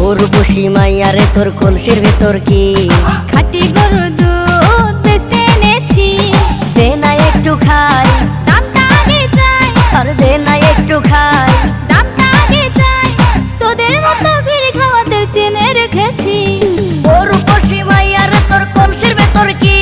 উর্বশী মাইয়ারে তোর কলসির ভেতর কি খাঁটি গরুর দুধ বেচতে এনেছি। দে না একটু খাই, দামটা আগে চাই, আর দে না একটু খাই। দামটা আগে চাই, তোদের মতো ভিড় খাওয়াদের চেনে রেখেছি। উর্বশী মাইয়ারে তোর কলসির ভেতর কি